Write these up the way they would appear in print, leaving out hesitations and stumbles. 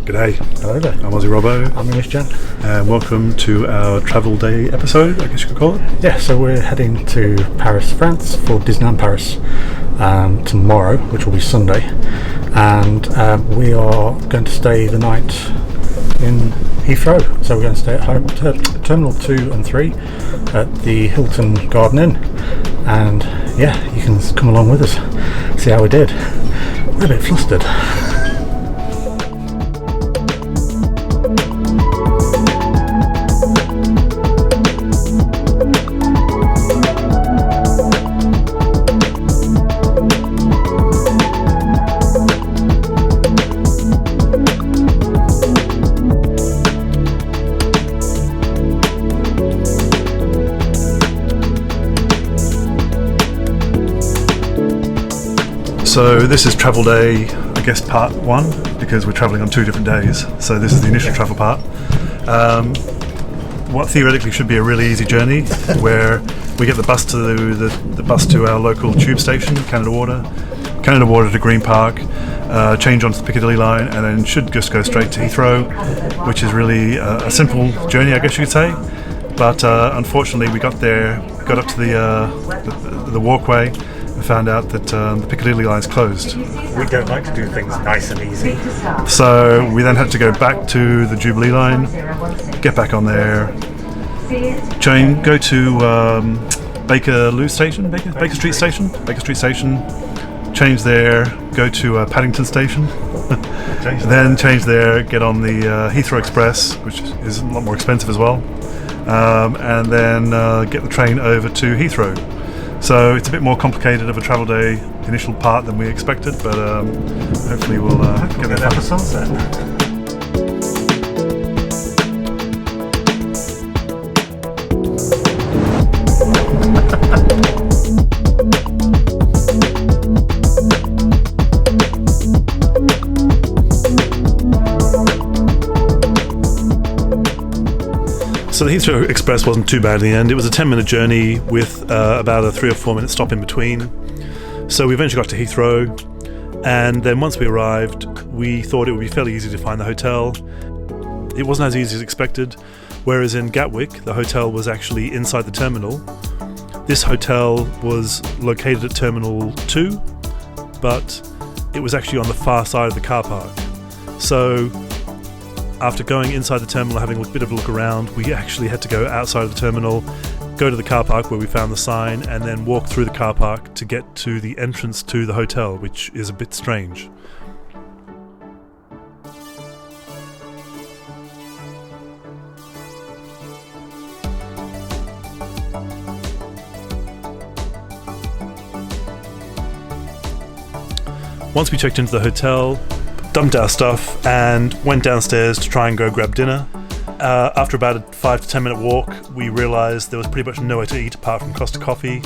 G'day. Hello there. I'm Aussie Robbo. I'm English Jan. And welcome to our travel day episode, I guess you could call it. Yeah, so we're heading to Paris, France for Disneyland Paris tomorrow, which will be Sunday. And we are going to stay the night in Heathrow. So we're going to stay at Terminal 2 and 3 at the Hilton Garden Inn. And yeah, you can come along with us, see how we did. We're a bit flustered. So this is travel day, I guess part one, because we're travelling on 2 different days. So this is the initial travel part. What theoretically should be a really easy journey, where we get the bus to our local tube station, Canada Water to Green Park, change onto the Piccadilly line, and then should just go straight to Heathrow, which is really a simple journey, I guess you could say. But unfortunately, we got up to the walkway, and found out that the Piccadilly line is closed. We don't like to do things nice and easy. So we then had to go back to the Jubilee line, get back on there, go to Baker Street Station, change there, go to Paddington Station, then change there, get on the Heathrow Express, which is a lot more expensive as well, and then get the train over to Heathrow. So it's a bit more complicated of a travel day initial part than we expected, but hopefully we'll get there for sunset. So the Heathrow Express wasn't too bad in the end. It was a 10-minute journey with about a 3 or 4 minute stop in between. So we eventually got to Heathrow, and then once we arrived, we thought it would be fairly easy to find the hotel. It wasn't as easy as expected, whereas in Gatwick, the hotel was actually inside the terminal. This hotel was located at Terminal 2, but it was actually on the far side of the car park. So after going inside the terminal, having a bit of a look around, we actually had to go outside of the terminal, go to the car park where we found the sign, and then walk through the car park to get to the entrance to the hotel, which is a bit strange. Once we checked into the hotel, dumped our stuff and went downstairs to try and go grab dinner. After about a 5 to 10 minute walk, we realised there was pretty much nowhere to eat apart from Costa Coffee,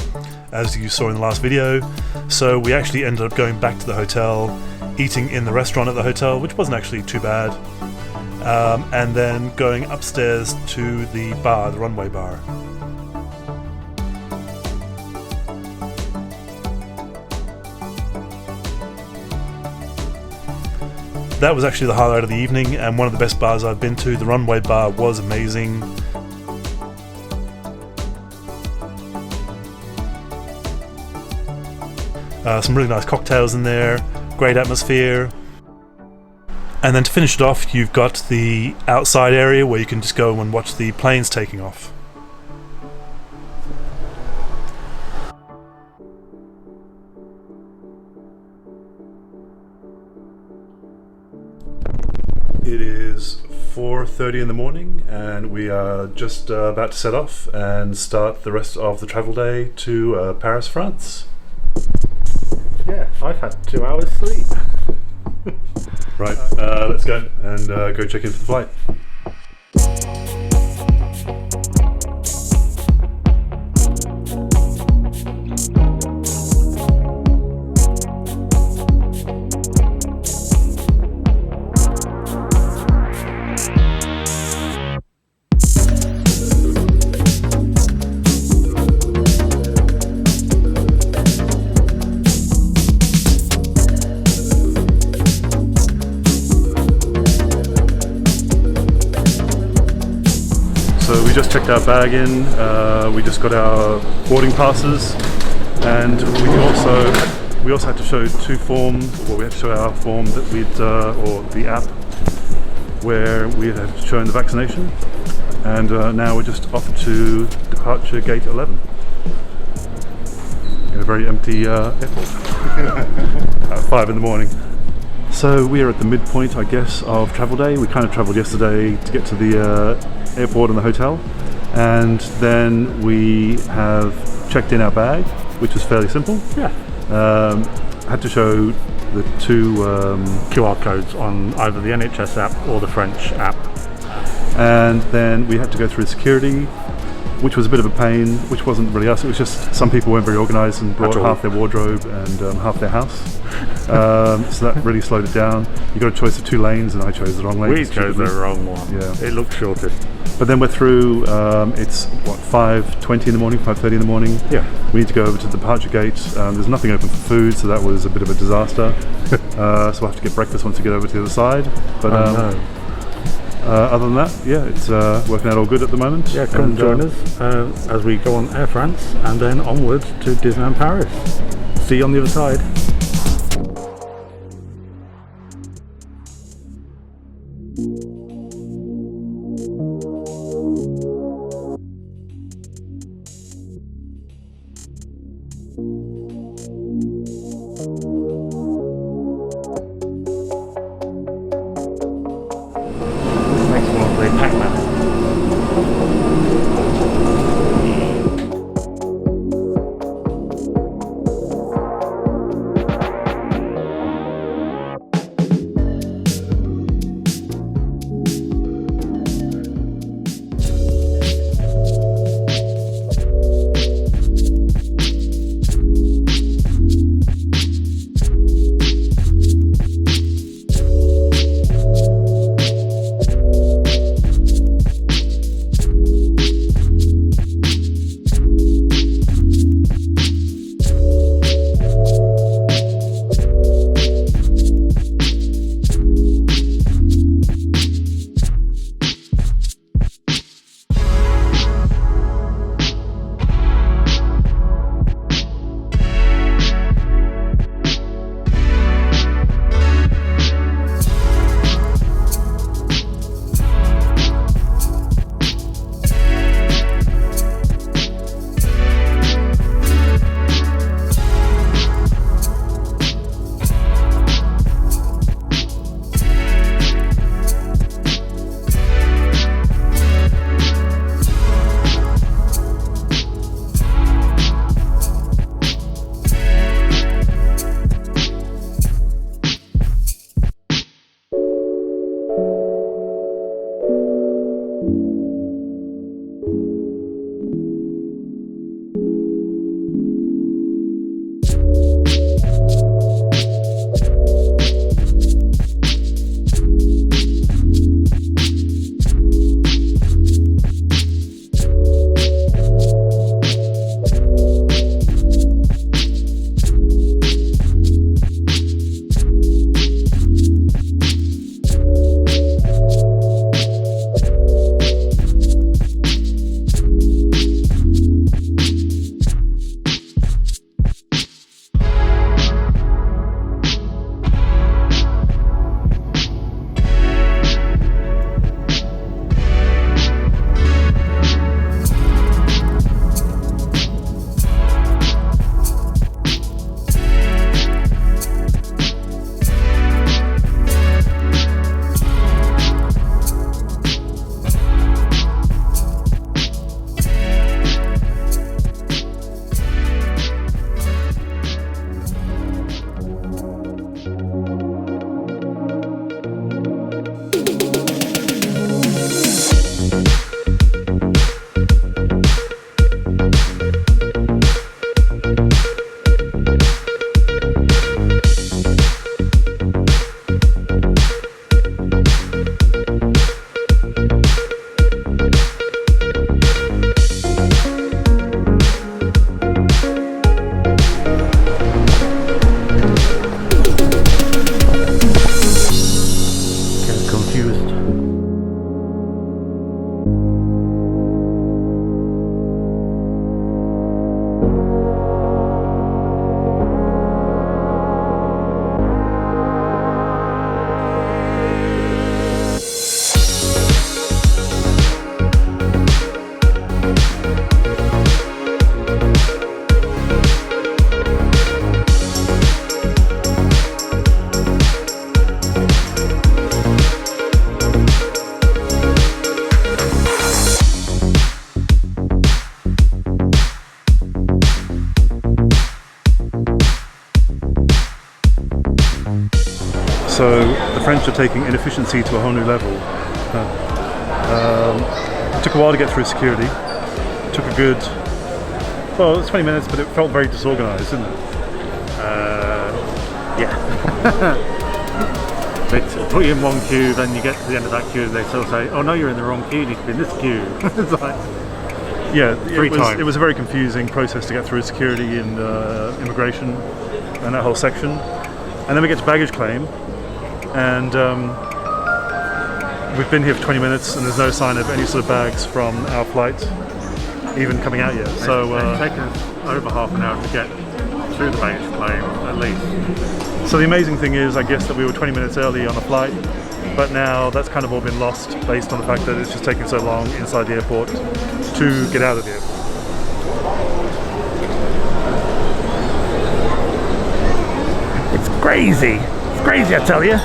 as you saw in the last video. So we actually ended up going back to the hotel, eating in the restaurant at the hotel, which wasn't actually too bad, and then going upstairs to the bar, the runway bar. That was actually the highlight of the evening, and one of the best bars I've been to. The runway bar was amazing. Some really nice cocktails in there, great atmosphere. And then to finish it off, you've got the outside area where you can just go and watch the planes taking off. It is 4:30 in the morning, and we are just about to set off and start the rest of the travel day to Paris, France. Yeah, I've had 2 hours sleep. Right, let's go and go check in for the flight. we just checked our bag in. We just got our boarding passes, and we also had to show two forms. Well, we had to show our form that or the app where we had shown the vaccination, and now we're just off to departure gate 11 in a very empty airport at 5 in the morning. So we are at the midpoint, I guess, of travel day. We kind of travelled yesterday to get to the airport and the hotel, and then we have checked in our bag, which was fairly simple. Yeah. Had to show the two QR codes on either the NHS app or the French app. And then we had to go through security, which was a bit of a pain, which wasn't really us. It was just some people weren't very organised and brought half their wardrobe and half their house. So that really slowed it down. You got a choice of 2 lanes, and I chose the wrong lane. We chose the wrong one. Yeah. It looked shortest. But then we're through. It's 5:20 in the morning, 5:30 in the morning. Yeah. We need to go over to the departure gate. There's nothing open for food, so that was a bit of a disaster. So we'll have to get breakfast once we get over to the other side. But other than that, yeah, it's working out all good at the moment. Yeah, come join us as we go on Air France and then onward to Disneyland Paris. See you on the other side. French are taking inefficiency to a whole new level. It took a while to get through security. It took a good, well, it was 20 minutes, but it felt very disorganized, didn't it? Yeah. They put you in one queue, then you get to the end of that queue, they sort of say, "Oh no, you're in the wrong queue. You need to be in this queue." It's like, yeah, three times. It was a very confusing process to get through security and immigration and that whole section. And then we get to baggage claim, and we've been here for 20 minutes, and there's no sign of any sort of bags from our flight even coming out yet. So it's taken us over half an hour to get through the baggage claim, at least. So the amazing thing is, I guess, that we were 20 minutes early on a flight, but now that's kind of all been lost based on the fact that it's just taken so long inside the airport to get out of the airport. It's crazy. It's crazy, I tell you.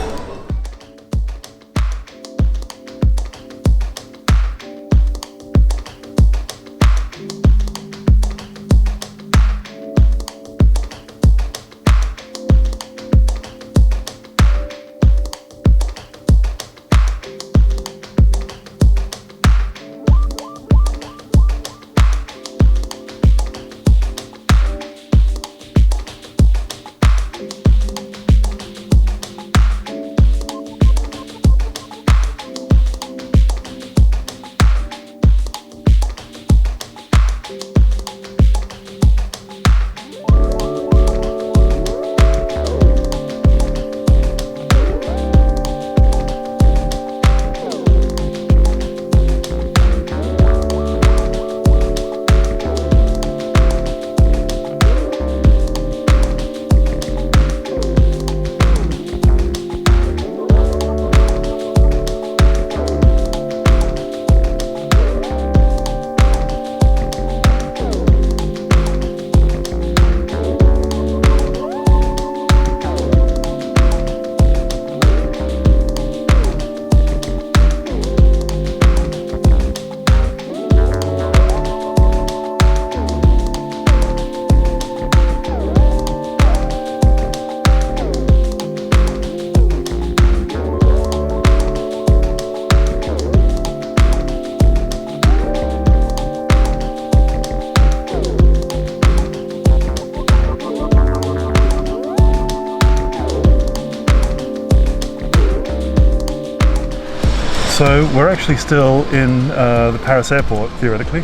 So we're actually still in the Paris airport, theoretically.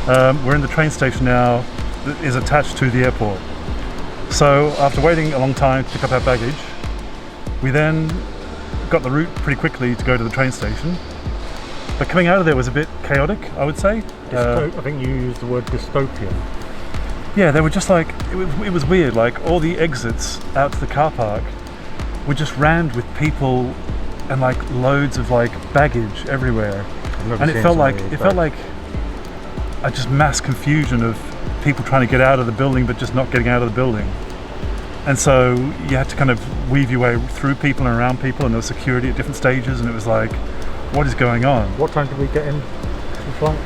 We're in the train station now that is attached to the airport. So after waiting a long time to pick up our baggage, we then got the route pretty quickly to go to the train station. But coming out of there was a bit chaotic, I would say. I think you used the word dystopian. Yeah, they were just like, it was weird, like all the exits out to the car park were just rammed with people and like loads of like baggage everywhere. And it felt like a just mass confusion of people trying to get out of the building but just not getting out of the building. And so you had to kind of weave your way through people and around people, and there was security at different stages, and it was like, what is going on? What time did we get in to the flight?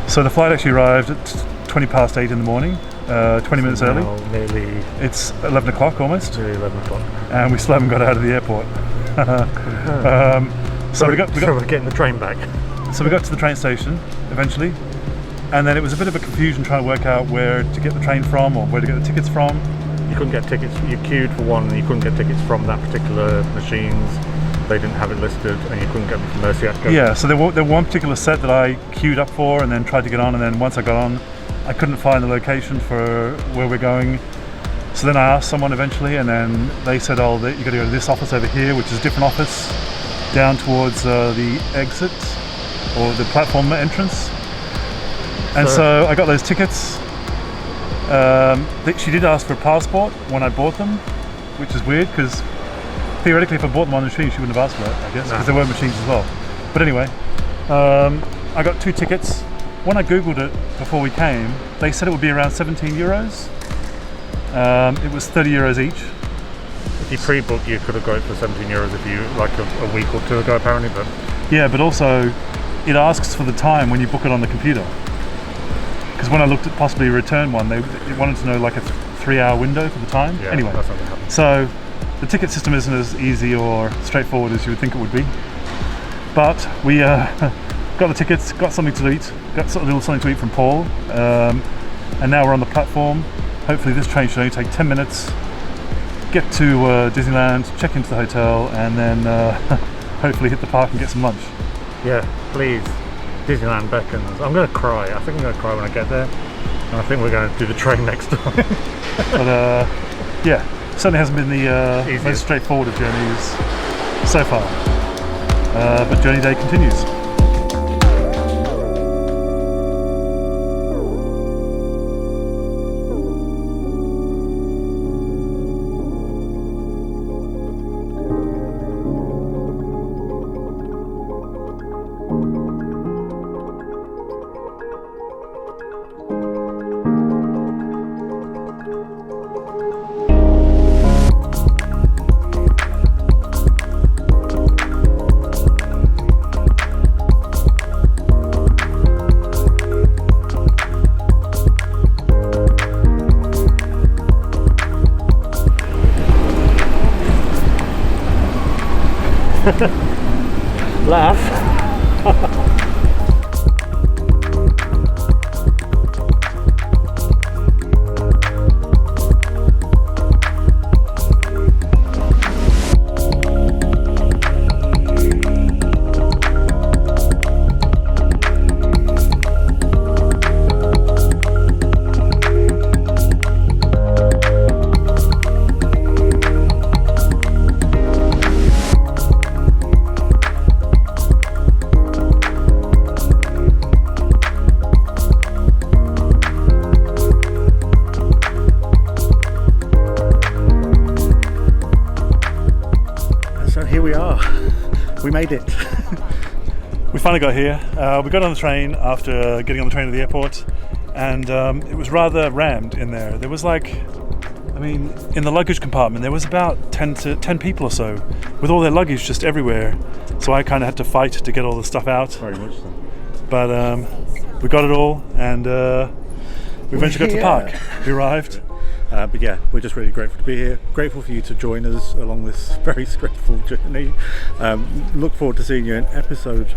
So the flight actually arrived at 20 past 8 in the morning, 20 minutes early. Nearly. It's 11 o'clock almost. Nearly 11 o'clock. And we still haven't got out of the airport. So we're getting the train back. So we got to the train station eventually, and then it was a bit of a confusion trying to work out where to get the train from or where to get the tickets from. You couldn't get tickets, you queued for one and you couldn't get tickets from that particular machines. They didn't have it listed and you couldn't get them from there, so you had to go. Yeah, so there were one particular set that I queued up for and then tried to get on, and then once I got on, I couldn't find the location for where we're going. So then I asked someone eventually, and then they said, oh, you got to go to this office over here, which is a different office, down towards the exit or the platform entrance. And so I got those tickets. She did ask for a passport when I bought them, which is weird because theoretically if I bought them on the machine she wouldn't have asked for it, I guess, because there were machines as well. But anyway, I got 2 tickets. When I googled it before we came, they said it would be around 17 euros. It was 30 euros each. If you pre-booked, you could have got it for 17 euros if you, like a week or two ago apparently, but... Yeah, but also it asks for the time when you book it on the computer. Because when I looked at possibly a return one, they wanted to know like a 3-hour window for the time. Yeah, anyway, that's not gonna happen. So the ticket system isn't as easy or straightforward as you would think it would be. But we got the tickets, got something to eat, got a little something to eat from Paul, and now we're on the platform. Hopefully this train should only take 10 minutes. Get to Disneyland, check into the hotel, and then hopefully hit the park and get some lunch. Yeah, please. Disneyland beckons. I'm going to cry. I think I'm going to cry when I get there. And I think we're going to do the train next time. But yeah, certainly hasn't been the most straightforward of journeys so far. But journey day continues. Laugh. We made it. We finally got here. We got on the train after getting on the train to the airport, and it was rather rammed in there. There was in the luggage compartment there was about 10 people or so with all their luggage just everywhere. So I kind of had to fight to get all the stuff out. Very much so. But we got it all, and we eventually got to the park. We arrived. But yeah, we're just really grateful to be here. Grateful for you to join us along this very stressful journey. Look forward to seeing you in episode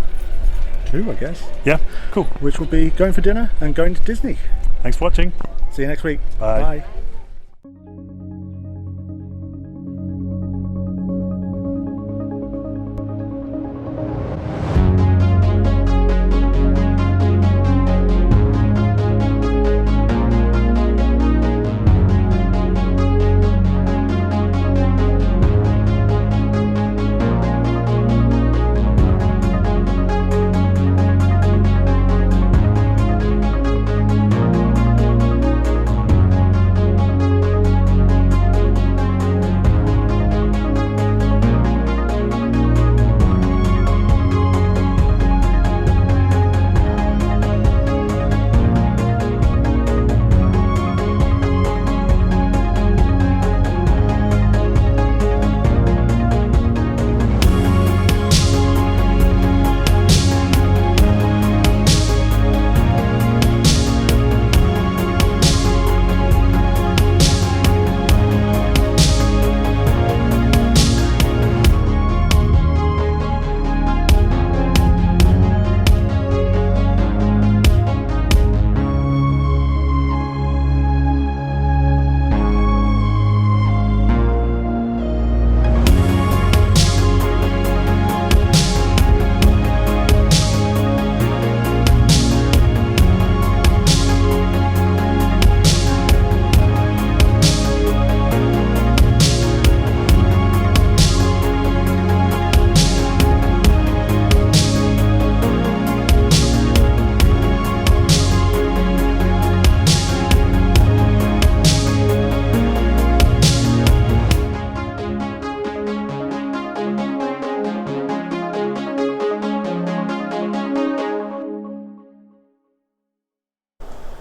2, I guess. Yeah, cool. Which will be going for dinner and going to Disney. Thanks for watching. See you next week. Bye. Bye.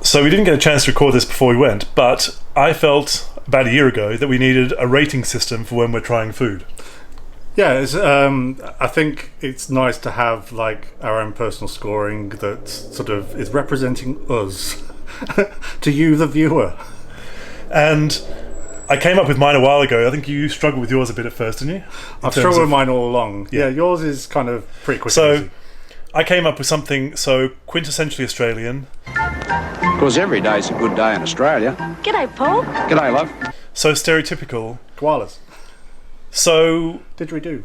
So we didn't get a chance to record this before we went, but I felt about a year ago that we needed a rating system for when we're trying food. Yeah, I think it's nice to have our own personal scoring that sort of is representing us to you, the viewer. And I came up with mine a while ago. I think you struggled with yours a bit at first, didn't you? I've struggled with mine all along. Yeah, yours is kind of pretty quick. So, I came up with something so quintessentially Australian. Because every day's a good day in Australia. G'day, Paul. G'day, love. So stereotypical. Koalas. So Didgeridoo.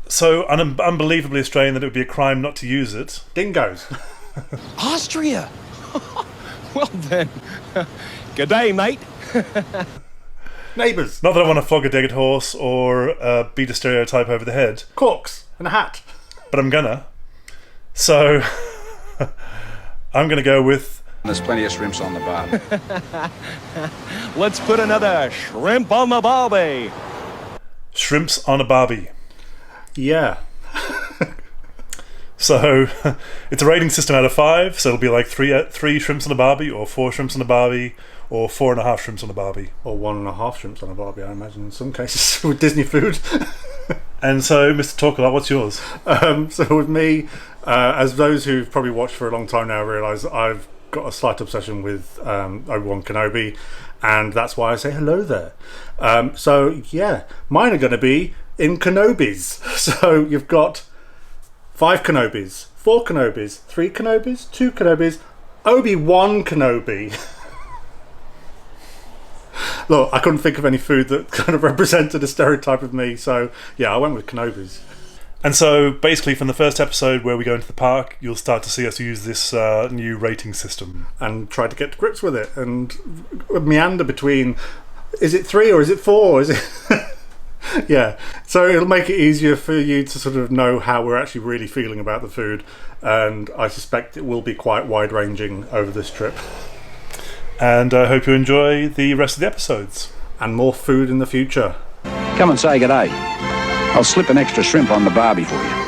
So unbelievably Australian that it would be a crime not to use it. Dingoes. Austria. Well then, g'day, mate. Neighbours. Not that I want to flog a dead horse or beat a stereotype over the head. Corks and a hat. But I'm gonna. So I'm gonna go with... There's plenty of shrimps on the bar. Let's put another shrimp on the barbie. Shrimps on a barbie. Yeah. So it's a rating system out of 5, so it'll be like 3 shrimps on a barbie, or 4 shrimps on a barbie, or 4.5 shrimps on a barbie. Or 1.5 shrimps on a barbie, I imagine, in some cases, with Disney food. And so, Mr. Talkalot, what's yours? So with me, as those who've probably watched for a long time now realise, I've got a slight obsession with Obi-Wan Kenobi, and that's why I say hello there. So yeah, mine are going to be in Kenobis. So you've got 5 Kenobis, 4 Kenobis, 3 Kenobis, 2 Kenobis, Obi-Wan Kenobi. Look, I couldn't think of any food that kind of represented a stereotype of me, so yeah, I went with Kenobis. And so basically from the first episode where we go into the park, you'll start to see us use this new rating system. And try to get to grips with it and meander between, is it 3 or is it 4? Is it... Yeah, so it'll make it easier for you to sort of know how we're actually really feeling about the food, and I suspect it will be quite wide-ranging over this trip. And I hope you enjoy the rest of the episodes. And more food in the future. Come and say g'day. I'll slip an extra shrimp on the barbie for you.